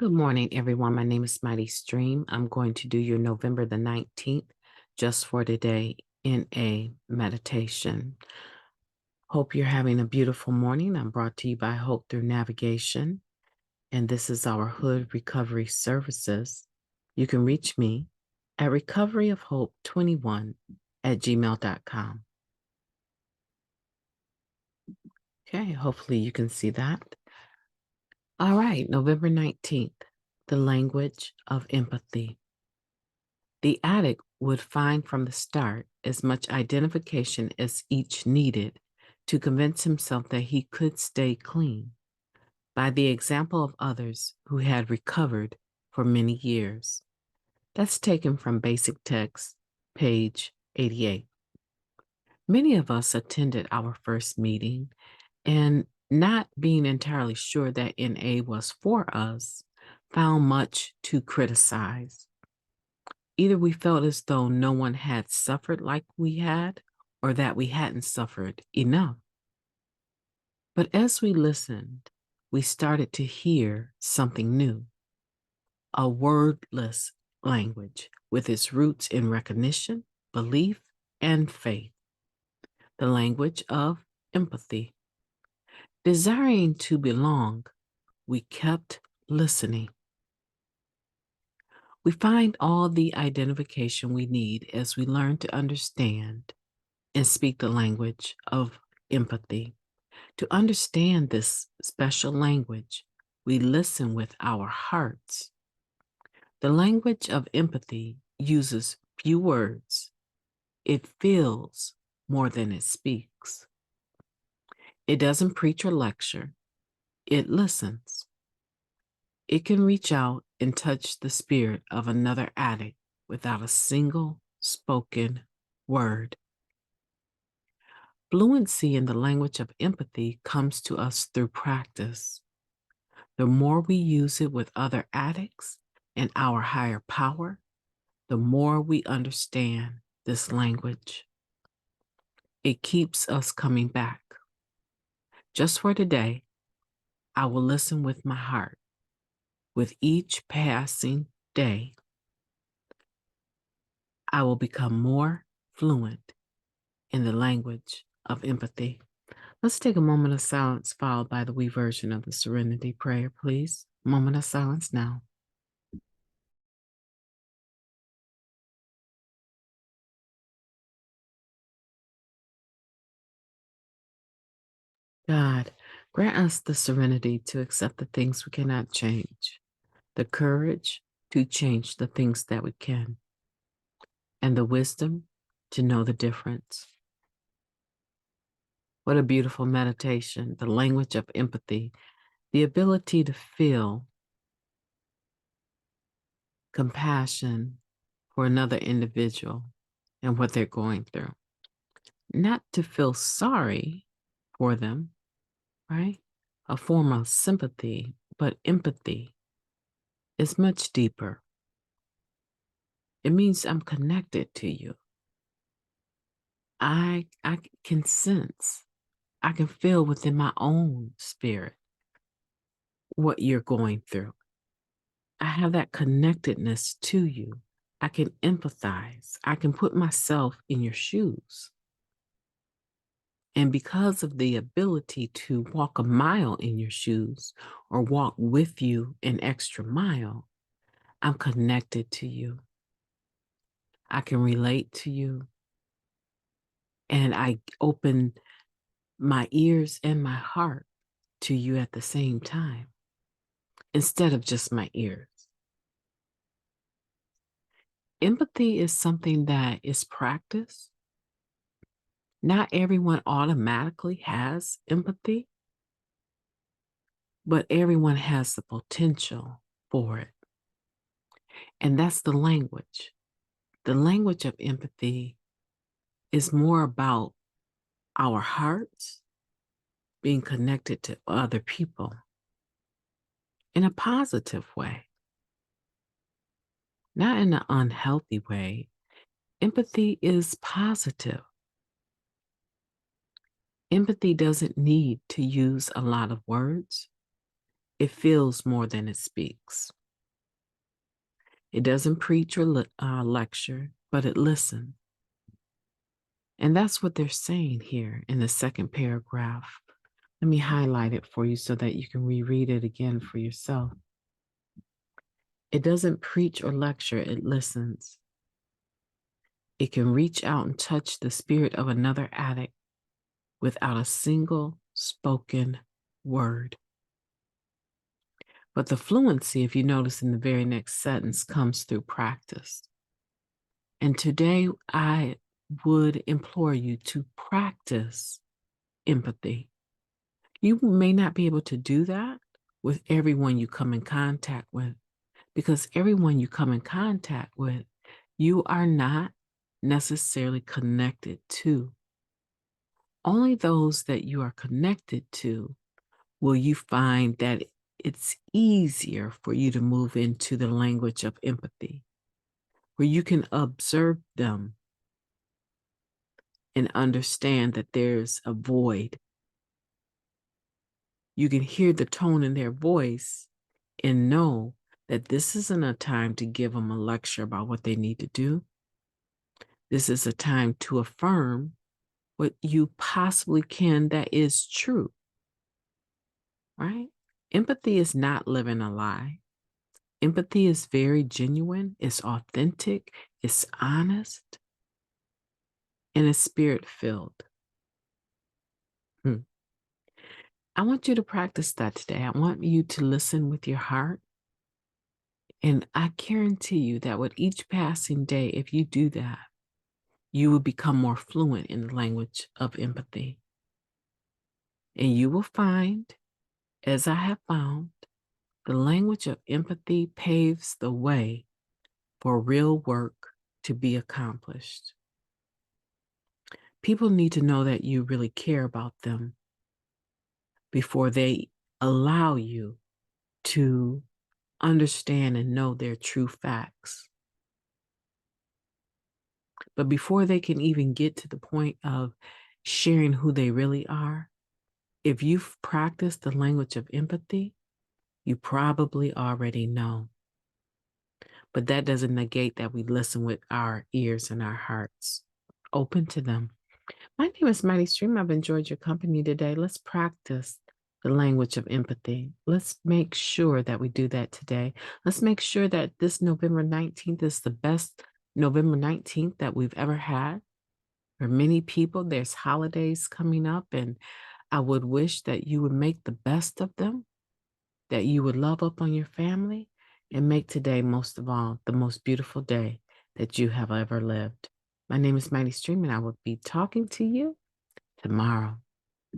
Good morning, everyone. My name is MightyStream. I'm going to do your November the 19th, just for today, in a meditation. Hope you're having a beautiful morning. I'm brought to you by Hope Through Navigation, and this is our Hood Recovery Services. You can reach me at recoveryofhope21@gmail.com. Okay, hopefully you can see that. All right, November 19th, the language of empathy. The addict would find from the start as much identification as each needed to convince himself that he could stay clean by the example of others who had recovered for many years. That's taken from Basic Text, page 88. Many of us attended our first meeting and, not being entirely sure that NA was for us, found much to criticize. Either we felt as though no one had suffered like we had, or that we hadn't suffered enough. But as we listened, we started to hear something new, a wordless language with its roots in recognition, belief, and faith, the language of empathy. Desiring to belong, we kept listening. We find all the identification we need as we learn to understand and speak the language of empathy. To understand this special language, we listen with our hearts. The language of empathy uses few words. It feels more than it speaks. It doesn't preach or lecture. It listens. It can reach out and touch the spirit of another addict without a single spoken word. Fluency in the language of empathy comes to us through practice. The more we use it with other addicts and our higher power, the more we understand this language. It keeps us coming back. Just for today, I will listen with my heart. With each passing day, I will become more fluent in the language of empathy. Let's take a moment of silence followed by the we version of the Serenity Prayer, please. Moment of silence now. God, grant us the serenity to accept the things we cannot change, the courage to change the things that we can, and the wisdom to know the difference. What a beautiful meditation, the language of empathy, the ability to feel compassion for another individual and what they're going through. Not to feel sorry for them, right? A form of sympathy, but empathy is much deeper. It means I'm connected to you. I can sense, I can feel within my own spirit what you're going through. I have that connectedness to you. I can empathize. I can put myself in your shoes. And because of the ability to walk a mile in your shoes or walk with you an extra mile, I'm connected to you. I can relate to you. And I open my ears and my heart to you at the same time, instead of just my ears. Empathy is something that is practiced. Not everyone automatically has empathy, but everyone has the potential for it. And that's the language. The language of empathy is more about our hearts being connected to other people in a positive way, not in an unhealthy way. Empathy is positive. Empathy doesn't need to use a lot of words. It feels more than it speaks. It doesn't preach or lecture, but it listens. And that's what they're saying here in the second paragraph. Let me highlight it for you so that you can reread it again for yourself. It doesn't preach or lecture, it listens. It can reach out and touch the spirit of another addict without a single spoken word. But the fluency, if you notice in the very next sentence, comes through practice. And today I would implore you to practice empathy. You may not be able to do that with everyone you come in contact with, because everyone you come in contact with, you are not necessarily connected to. Only those that you are connected to will you find that it's easier for you to move into the language of empathy, where you can observe them and understand that there's a void. You can hear the tone in their voice and know that this isn't a time to give them a lecture about what they need to do. This is a time to affirm what you possibly can that is true, right? Empathy is not living a lie. Empathy is very genuine, it's authentic, it's honest, and it's spirit filled. I want you to practice that today. I want you to listen with your heart. And I guarantee you that with each passing day, if you do that, you will become more fluent in the language of empathy. And you will find, as I have found, the language of empathy paves the way for real work to be accomplished. People need to know that you really care about them before they allow you to understand and know their true facts. But before they can even get to the point of sharing who they really are, if you've practiced the language of empathy, you probably already know. But that doesn't negate that we listen with our ears and our hearts open to them. My name is MightyStream. I've enjoyed your company today. Let's practice the language of empathy. Let's make sure that we do that today. Let's make sure that this November 19th is the best November 19th that we've ever had. For many people, there's holidays coming up, and I would wish that you would make the best of them, that you would love up on your family, and make today, most of all, the most beautiful day that you have ever lived. My name is MightyStream, and I will be talking to you tomorrow.